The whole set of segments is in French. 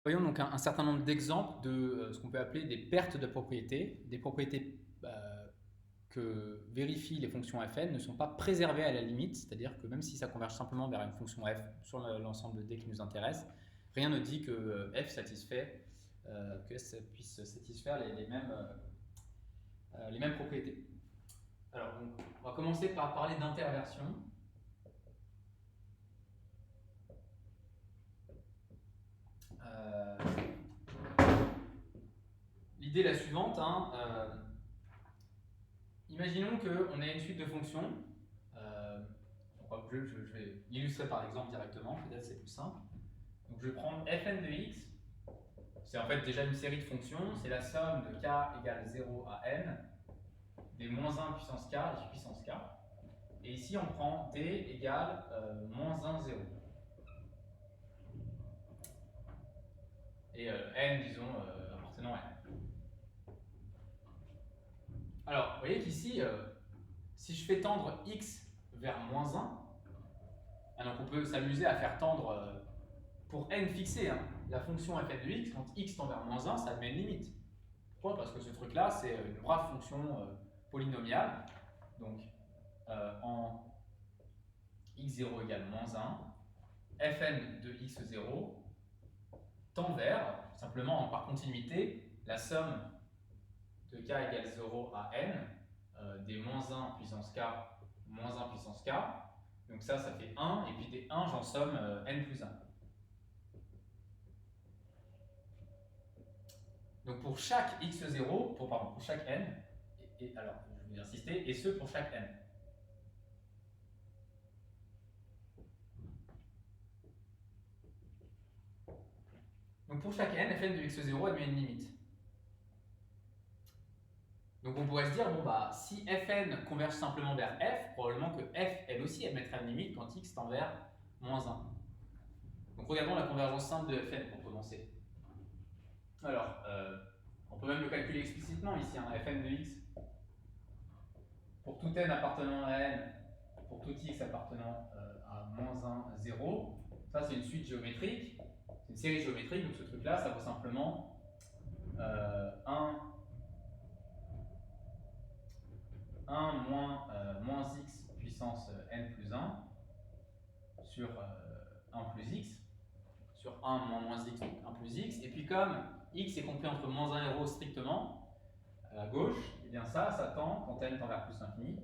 Voyons donc un certain nombre d'exemples de ce qu'on peut appeler des pertes de propriétés. Des propriétés que vérifient les fonctions fn ne sont pas préservées à la limite, c'est-à-dire que même si ça converge simplement vers une fonction f sur l'ensemble D qui nous intéresse, rien ne dit que f satisfait, que s puisse satisfaire les mêmes propriétés. Alors, on va commencer par parler d'interversion. Euh, L'idée est la suivante. Imaginons qu'on ait une suite de fonctions. Je vais l'illustrer par exemple directement, peut-être c'est plus simple. Donc je vais prendre fn de x. C'est en fait déjà une série de fonctions. C'est la somme de k égale 0 à n des moins 1 puissance k et puissance k. Et ici on prend d égale moins 1, 0. Et n, disons, appartenant à n. Alors, vous voyez qu'ici, si je fais tendre x vers moins 1, donc on peut s'amuser à faire tendre pour n fixé, la fonction fn de x, quand x tend vers moins 1, ça admet une limite. Pourquoi? Parce que ce truc-là, c'est une brave fonction polynomiale. Donc, en x0 égale moins 1, fn de x0 tend vers, simplement par continuité, la somme de k égale 0 à n des moins 1 puissance k moins 1 puissance k. Donc ça fait 1, et puis des 1, j'en somme n plus 1. Donc pour chaque x0, pour chaque n, alors je vais insister, et ce pour chaque n. Donc pour chaque n, fn de x0 admet une limite. Donc on pourrait se dire, bon bah, si fn converge simplement vers f, probablement que f, elle aussi, admettra une limite quand x tend vers moins 1. Donc regardons la convergence simple de fn pour commencer. Alors, on peut même le calculer explicitement ici, fn de x. Pour tout n appartenant à n, pour tout x appartenant à moins 1, 0, ça c'est une suite géométrique, c'est une série géométrique, donc ce truc-là, ça vaut simplement 1 moins x puissance n plus 1 sur 1 plus x, sur 1 moins x, donc 1 plus x, et puis comme x est compris entre moins 1 et 0 strictement, à gauche, et bien ça tend, quand n tend vers plus l'infini,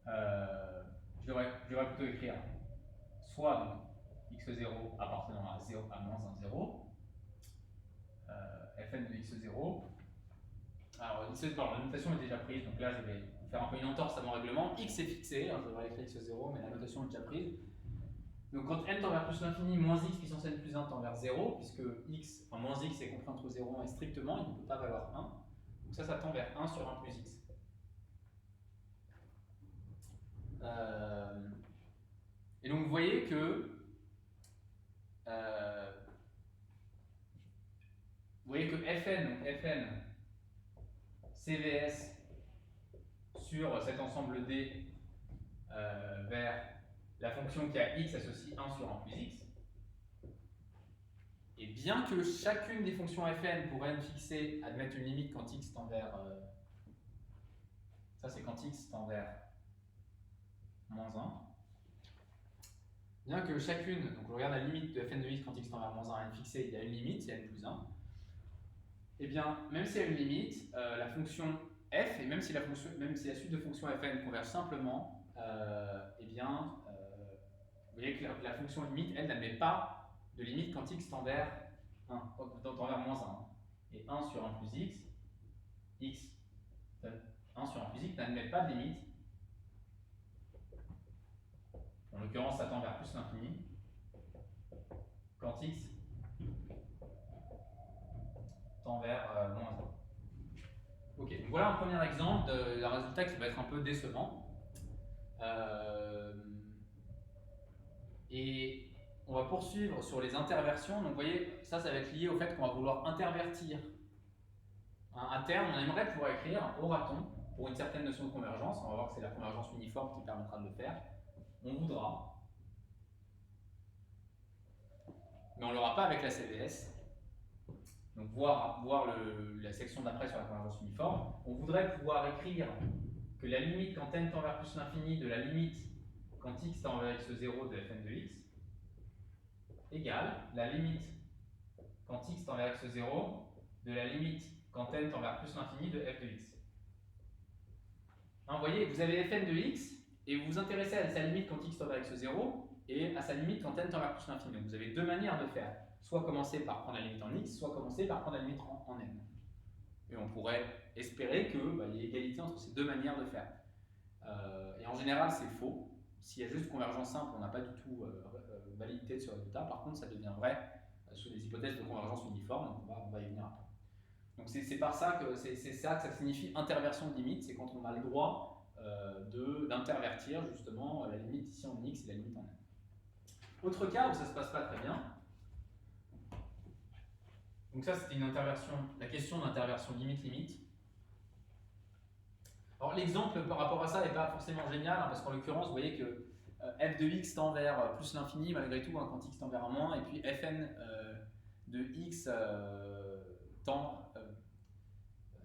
je devrais plutôt écrire soit donc, x0 appartenant à, 0, à moins 1, 0, fn de x0. Alors, la notation est déjà prise, donc là je vais faire un peu une entorse à mon règlement. X est fixé, je devrais écrire x0, mais la notation est déjà prise. Donc quand n tend vers plus l'infini, moins x puissance n plus 1 tend vers 0, puisque moins x est compris entre 0 et 1 et strictement, il ne peut pas valoir 1. Donc ça tend vers 1 sur 1 plus x. Et donc vous voyez que fn CVS sur cet ensemble D vers la fonction qui a x associe 1 sur 1 plus x. Et bien que chacune des fonctions fn pour n fixées admette une limite quand x tend vers... ça c'est quand x tend vers moins 1. Bien que chacune, donc on regarde la limite de fn de x quand x tend vers moins 1 à n fixée, il y a une limite, c'est n plus 1. Et bien, même s'il y a une limite, la fonction f, et même si la suite de fonctions fn converge simplement, eh bien, vous voyez que la fonction limite, elle n'admet pas de limite quand x tend vers 1, tend vers moins 1. Et 1 sur 1 plus x, 1 sur 1 plus x n'admet pas de limite. En l'occurrence, ça tend vers plus l'infini. Quand x tend vers moins 1. Ok, donc voilà un premier exemple d'un résultat qui va être un peu décevant. Et on va poursuivre sur les interversions. Donc vous voyez, ça va être lié au fait qu'on va vouloir intervertir un terme. On aimerait pouvoir écrire aura-t-on, pour une certaine notion de convergence, on va voir que c'est la convergence uniforme qui permettra de le faire, on voudra on ne l'aura pas avec la CVS. Donc voir la section d'après sur la convergence uniforme, on voudrait pouvoir écrire que la limite quand n tend vers plus l'infini de la limite quand x tend vers x0 de fn de x égale la limite quand x tend vers x0 de la limite quand n tend vers plus l'infini de f de x. Hein, vous voyez, vous avez fn de x et vous vous intéressez à sa limite quand x tend vers x0 et à sa limite quand n tend vers plus l'infini. Donc vous avez deux manières de faire. Soit commencer par prendre la limite en x, soit commencer par prendre la limite en n. Et on pourrait espérer qu'il y ait égalité entre ces deux manières de faire. Et en général, c'est faux. S'il y a juste convergence simple, on n'a pas du tout validité de ce résultat. Par contre, ça devient vrai sous des hypothèses de convergence uniforme. Donc on va y venir après. Donc c'est par ça que ça signifie interversion de limite. C'est quand on a le droit d'intervertir justement la limite ici en x et la limite en n. Autre cas où ça ne se passe pas très bien. Donc ça, c'était une interversion, la question d'interversion limite-limite. Alors l'exemple par rapport à ça n'est pas forcément génial, parce qu'en l'occurrence, vous voyez que f de x tend vers plus l'infini malgré tout, quand x tend vers un moins, et puis fn de x tend,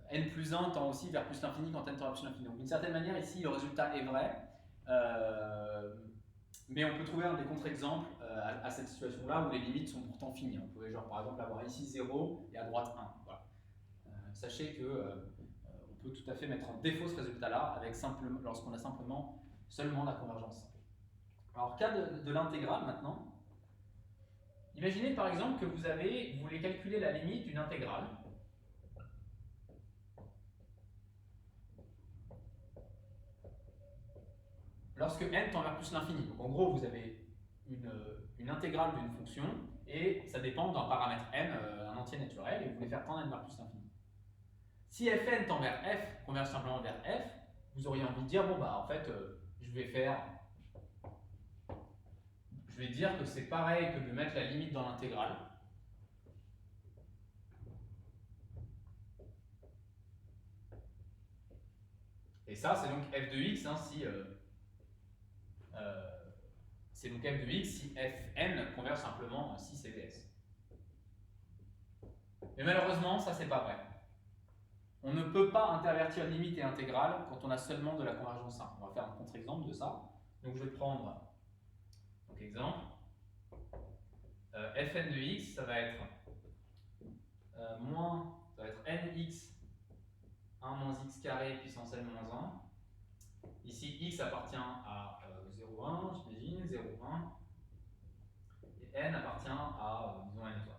n plus 1 tend aussi vers plus l'infini quand n tend vers plus l'infini. Donc d'une certaine manière, ici, le résultat est vrai, mais on peut trouver un des contre-exemples à cette situation-là où les limites sont pourtant finies. On pouvait par exemple avoir ici 0 et à droite 1. Voilà. Sachez que on peut tout à fait mettre en défaut ce résultat-là lorsqu'on a seulement la convergence simple. Alors, cas de l'intégrale maintenant. Imaginez par exemple que vous voulez calculer la limite d'une intégrale. Lorsque n tend vers plus l'infini. Donc en gros, vous avez une intégrale d'une fonction et ça dépend d'un paramètre n, un entier naturel, et vous voulez faire tendre n vers plus l'infini. Si fn tend vers f, converge simplement vers f, vous auriez envie de dire, bon bah en fait, je vais dire que c'est pareil que de mettre la limite dans l'intégrale. Et ça, c'est donc f de x, hein, c'est donc f de x si fn converge simplement si CVS. Mais malheureusement, ça c'est pas vrai. On ne peut pas intervertir limite et intégrale quand on a seulement de la convergence simple. On va faire un contre-exemple de ça. Donc je vais prendre, donc exemple, fn de x, ça va être nx 1 moins x carré puissance n moins 1. Ici, x appartient à 0,1, j'imagine, 0,1. Et n appartient à, disons, n étoile.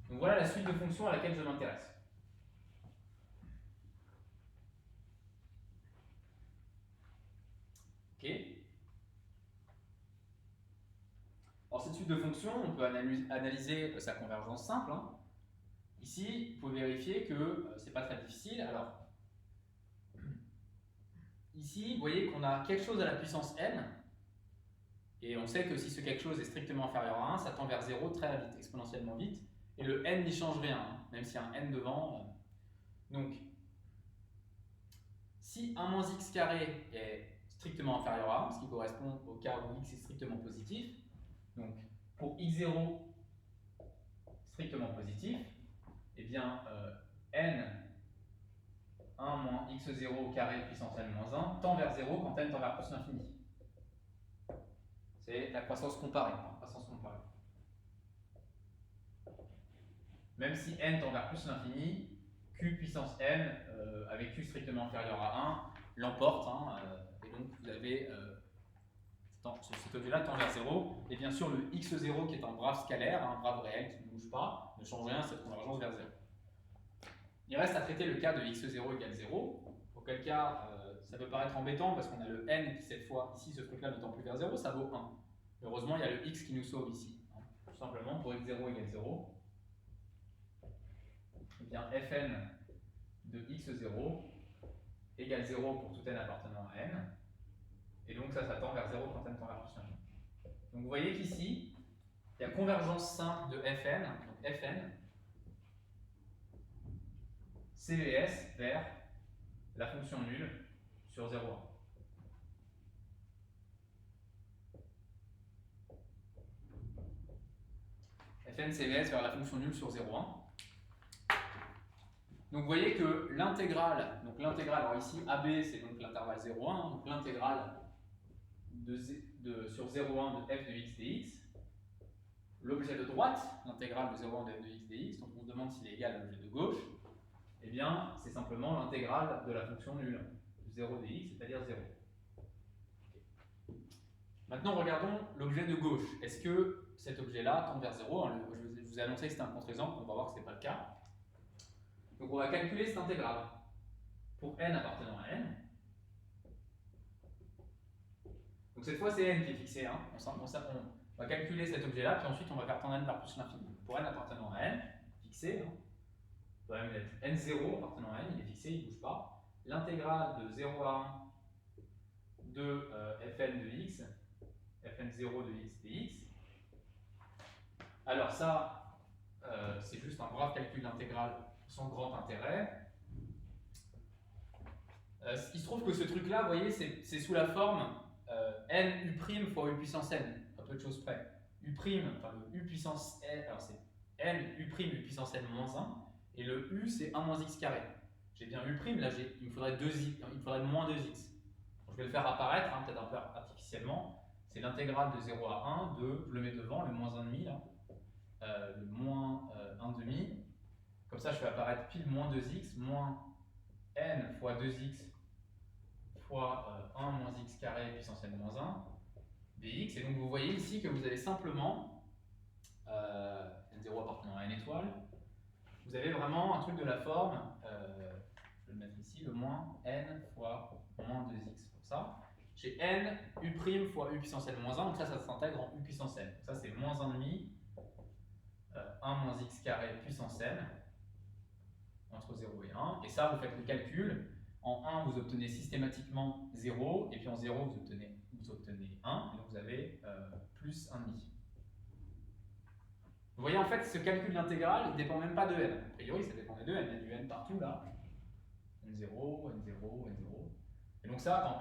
Donc voilà la suite de fonctions à laquelle je m'intéresse. Ok. Alors cette suite de fonctions, on peut analyser sa convergence simple. Hein. Ici, vous pouvez vérifier que c'est pas très difficile. Alors, ici, vous voyez qu'on a quelque chose à la puissance n, et on sait que si ce quelque chose est strictement inférieur à 1, ça tend vers 0 très vite, exponentiellement vite, et le n n'y change rien, hein, même s'il y a un n devant. Donc, si 1 moins x carré est strictement inférieur à 1, ce qui correspond au cas où x est strictement positif, donc pour x0 strictement positif, eh bien n 1 moins x0 carré puissance n moins 1 tend vers 0 quand n tend vers plus l'infini. C'est la croissance comparée. Même si n tend vers plus l'infini, q puissance n avec q strictement inférieur à 1 l'emporte. Hein, et donc vous avez cet objet-là tend vers 0. Et bien sûr, le x0 qui est un brave scalaire, un brave réel qui ne bouge pas, ne change rien à cette convergence vers 0. Il reste à traiter le cas de x0 égale 0, auquel cas ça peut paraître embêtant parce qu'on a le n qui cette fois, ici ce truc-là ne tend plus vers 0, ça vaut 1. Heureusement, il y a le x qui nous sauve ici. Hein. Tout simplement, pour x0 égale 0, eh bien fn de x0 égale 0 pour tout n appartenant à n, et donc ça tend vers 0 quand n tend vers plus l'infini. Donc vous voyez qu'ici, il y a convergence simple de fn, donc fn, CVS vers la fonction nulle sur 0,1. Fn CVS vers la fonction nulle sur 0,1. Donc vous voyez que l'intégrale, alors ici AB c'est donc l'intervalle 0,1, donc l'intégrale sur 0,1 de f de x dx, l'objet de droite, l'intégrale de 0,1 de f de x dx, donc on se demande s'il est égal à l'objet de gauche, eh bien c'est simplement l'intégrale de la fonction nulle de 0 dx, c'est-à-dire 0. Maintenant regardons l'objet de gauche. Est-ce que cet objet-là tend vers 0? Je vous ai annoncé que c'était un contre-exemple, on va voir que ce n'est pas le cas. Donc on va calculer cette intégrale pour n appartenant à n. Donc cette fois c'est n qui est fixé, hein. On va calculer cet objet-là, puis ensuite on va faire tendre n par plus l'infini. Pour n appartenant à n, fixé, hein. On va même mettre n0 appartenant à n, il est fixé, il ne bouge pas. L'intégrale de 0 à 1 de fn de x, fn0 de x dx. Alors ça, c'est juste un brave calcul d'intégrale sans grand intérêt. Il se trouve que ce truc-là, vous voyez, c'est sous la forme n u' fois u puissance n, à peu de choses près. U', enfin le u puissance n, alors c'est n u' u puissance n moins 1, et le u c'est 1 moins x carré. J'ai bien u', là il me faudrait moins 2x. Je vais le faire apparaître, hein, peut-être un peu artificiellement. C'est l'intégrale de 0 à 1 de, je le mets devant, le moins 1,5 là, le moins 1,5. Comme ça, je fais apparaître pile moins 2x, moins n fois 2x fois 1 moins x carré puissance n moins 1 dx. Et donc vous voyez ici que vous avez simplement n0 appartenant à n étoile. Vous avez vraiment un truc de la forme, je vais le mettre ici, le moins n fois moins 2x, comme ça. J'ai n u' fois u puissance n moins 1, donc ça s'intègre en u puissance n. Donc ça c'est moins 1,5, 1 moins x carré puissance n, entre 0 et 1. Et ça, vous faites le calcul. En 1, vous obtenez systématiquement 0, et puis en 0, vous obtenez 1, et donc vous avez plus 1,5. Vous voyez, en fait, ce calcul d'intégrale, il ne dépend même pas de n. A priori, ça dépendait de n. Il y a du n partout, là. n0, n0, n0. Et donc ça,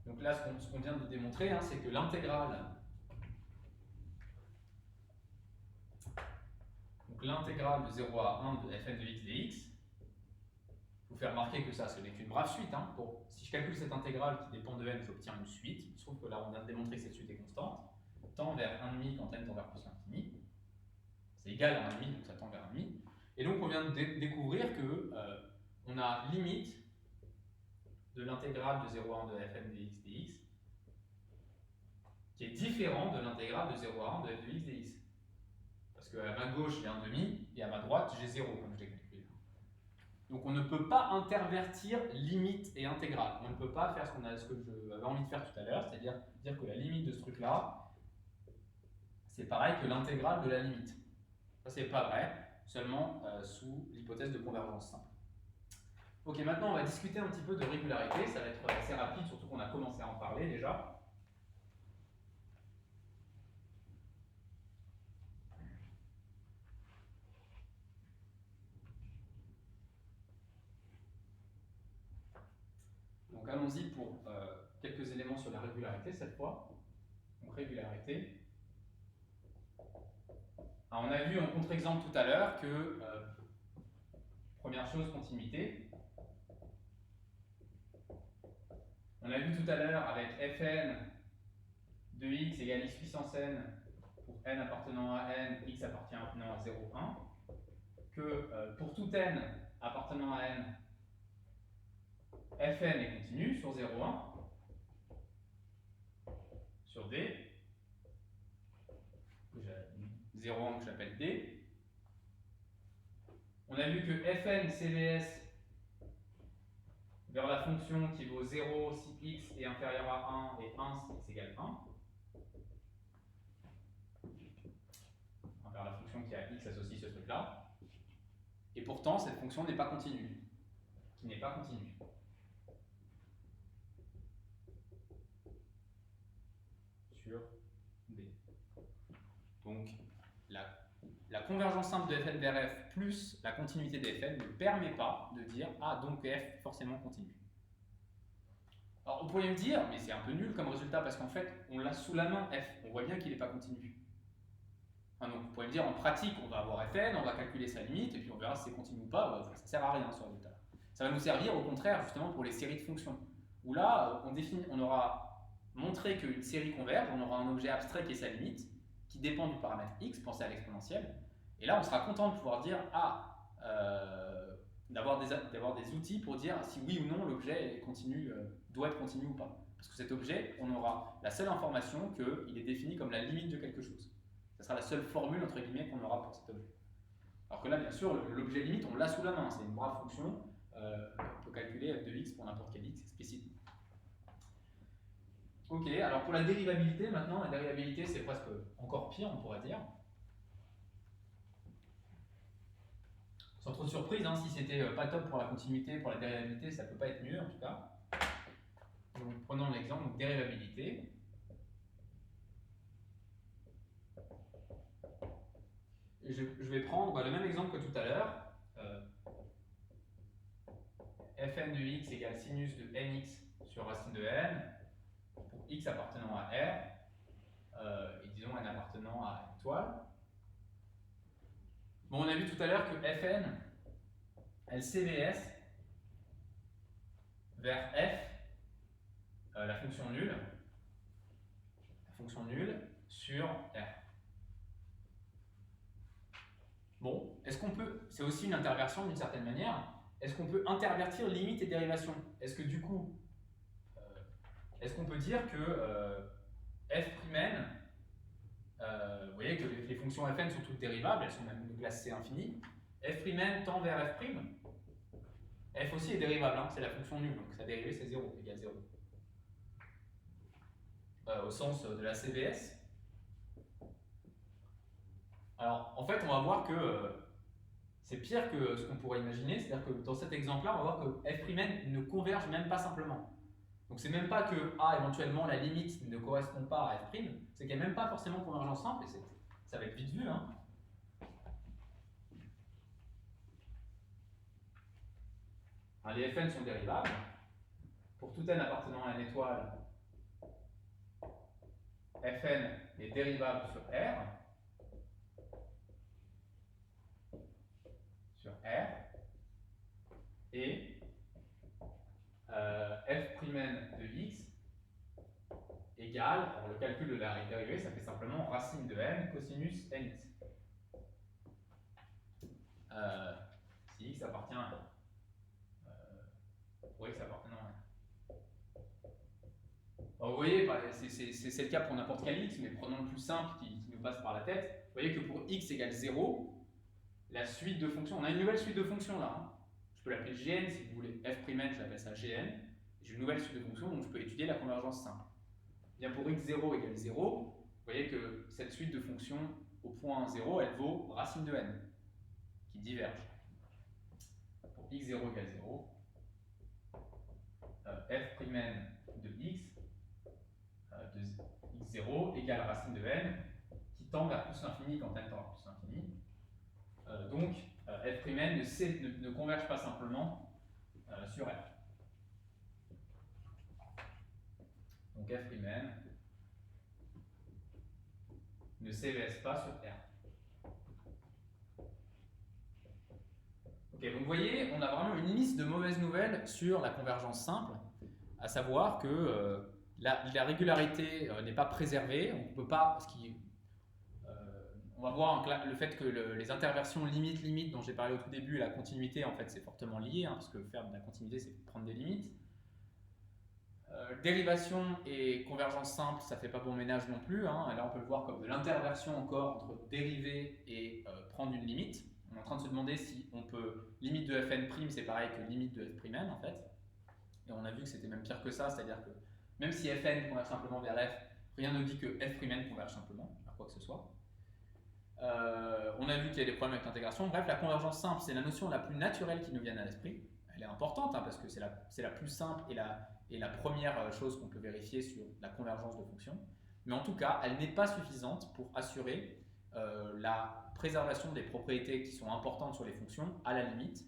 donc là, ce qu'on vient de démontrer, hein, c'est que l'intégrale de 0 à 1 de fn de x dx, je vous fais remarquer que ça, ce n'est qu'une brave suite. Hein. Si je calcule cette intégrale qui dépend de n, j'obtiens une suite. Il se trouve que là, on vient de démontrer que cette suite est constante. Tend vers 1,5 quand n tend vers plus l'infini. C'est égal à 1,5, donc ça tend vers 1,5. Et donc, on vient de découvrir que on a limite de l'intégrale de 0 à 1 de fn de x dx qui est différent de l'intégrale de 0 à 1 de f de x dx. Parce qu'à ma gauche, j'ai 1,5 et à ma droite, j'ai 0, comme je l'ai calculé. Donc on ne peut pas intervertir limite et intégrale. On ne peut pas faire ce que j'avais envie de faire tout à l'heure, c'est-à-dire dire que la limite de ce truc-là, c'est pareil que l'intégrale de la limite. Ça, c'est pas vrai, seulement sous l'hypothèse de convergence simple. Ok, maintenant on va discuter un petit peu de régularité. Ça va être assez rapide, surtout qu'on a commencé à en parler déjà. Donc allons-y pour quelques éléments sur la régularité cette fois. Donc régularité. Alors, on a vu en contre-exemple tout à l'heure que, première chose, continuité. On a vu tout à l'heure avec fn de x égale x puissance n pour n appartenant à n, x appartenant à 0, 1, que pour tout n appartenant à n, fn est continu sur 0, 1, sur d, 0,1 que j'appelle d. On a vu que fn CVS vers la fonction qui vaut 0 si x est inférieur à 1 et 1 si x égale 1. Vers la fonction qui a x associe ce truc-là. Et pourtant, cette fonction n'est pas continue. Qui n'est pas continue. Sur d. Donc, la convergence simple de fn vers f plus la continuité de fn ne permet pas de dire « Ah, donc f forcément continue ». Alors, vous pourriez me dire, mais c'est un peu nul comme résultat, parce qu'en fait, on l'a sous la main, f. On voit bien qu'il n'est pas continu. Donc vous pourrez me dire en pratique, on va avoir Fn, on va calculer sa limite, et puis on verra si c'est continu ou pas, ça sert à rien ce résultat. Ça va nous servir au contraire justement pour les séries de fonctions, où là on aura montré qu'une série converge, on aura un objet abstrait qui est sa limite, qui dépend du paramètre x, pensez à l'exponentielle, et là on sera content de pouvoir dire d'avoir des outils pour dire si oui ou non l'objet doit être continu ou pas. Parce que cet objet, on aura la seule information qu'il est défini comme la limite de quelque chose. Ce sera la seule formule entre guillemets qu'on aura pour cet objet. Alors que là, bien sûr, l'objet limite, on l'a sous la main, c'est une brave fonction. On peut calculer f de x pour n'importe quel x explicite. Ok, alors pour la dérivabilité, maintenant, la dérivabilité c'est presque encore pire, on pourrait dire. Sans trop de surprise, si c'était pas top pour la continuité, pour la dérivabilité, ça peut pas être mieux en tout cas. Donc prenons l'exemple, donc dérivabilité. Et je vais prendre le même exemple que tout à l'heure. Fn de x égale sinus de nx sur racine de n pour x appartenant à R et disons n appartenant à une étoile. Bon, on a vu tout à l'heure que Fn, elle CVS vers f, la fonction nulle sur R. Bon, est-ce qu'on peut, c'est aussi une interversion d'une certaine manière, est-ce qu'on peut intervertir limite et dérivation? Est-ce que du coup, est-ce qu'on peut dire que f', vous voyez que les fonctions fn sont toutes dérivables, elles sont même de classe C infinie, f' tend vers f', f aussi est dérivable, c'est la fonction nulle, donc sa dérivée c'est 0, égale 0. Au sens de la CVS. Alors, en fait, on va voir que c'est pire que ce qu'on pourrait imaginer, c'est-à-dire que dans cet exemple-là, on va voir que f' ne converge même pas simplement. Donc, c'est même pas que éventuellement, la limite ne correspond pas à f', c'est qu'il n'y a même pas forcément convergence simple, et ça va être vite vu. Les fn sont dérivables. Pour tout n appartenant à une étoile, fn est dérivable sur R. Et f' de x égale, alors le calcul de la dérivée, ça fait simplement racine de n cosinus nx. Si x appartient pour x appartenant à n. Alors vous voyez, c'est le cas pour n'importe quel x, mais prenons le plus simple qui nous passe par la tête. Vous voyez que pour x égale 0, la suite de fonctions, on a une nouvelle suite de fonctions là. Je peux l'appeler Gn si vous voulez, f', je l'appelle ça Gn. J'ai une nouvelle suite de fonctions, donc je peux étudier la convergence simple. Bien pour x0 égale 0, vous voyez que cette suite de fonctions au point 0, elle vaut racine de n, qui diverge. Pour x0 égale 0, f' de x de x0 égale racine de n, qui tend vers plus l'infini quand n tend vers plus l'infini. Donc, f' ne converge pas simplement sur R. Donc f' ne CVS pas sur R. Ok, donc vous voyez, on a vraiment une liste de mauvaises nouvelles sur la convergence simple, à savoir que la régularité n'est pas préservée, on peut pas, on va voir le fait que les interversions limite-limite dont j'ai parlé au tout début, la continuité en fait c'est fortement lié, parce que faire de la continuité c'est prendre des limites. Dérivation et convergence simple, ça fait pas bon ménage non plus. Là, on peut le voir comme de l'interversion encore entre dériver et prendre une limite. On est en train de se demander si on peut limite de fn' c'est pareil que limite de f' en fait. Et on a vu que c'était même pire que ça, c'est-à-dire que même si fn converge simplement vers f, rien ne dit que f' converge simplement vers quoi que ce soit. On a vu qu'il y a des problèmes avec l'intégration. Bref, la convergence simple, c'est la notion la plus naturelle qui nous vienne à l'esprit. Elle est importante parce que c'est la plus simple et la première chose qu'on peut vérifier sur la convergence de fonctions. Mais en tout cas, elle n'est pas suffisante pour assurer la préservation des propriétés qui sont importantes sur les fonctions à la limite.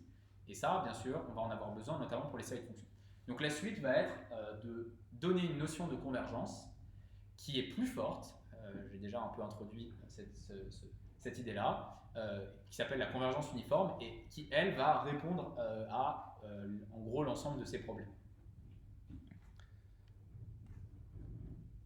Et ça, bien sûr, on va en avoir besoin, notamment pour les séries de fonctions. Donc la suite va être de donner une notion de convergence qui est plus forte, j'ai déjà un peu introduit cette idée-là, qui s'appelle la convergence uniforme et qui, elle, va répondre à, en gros, l'ensemble de ces problèmes.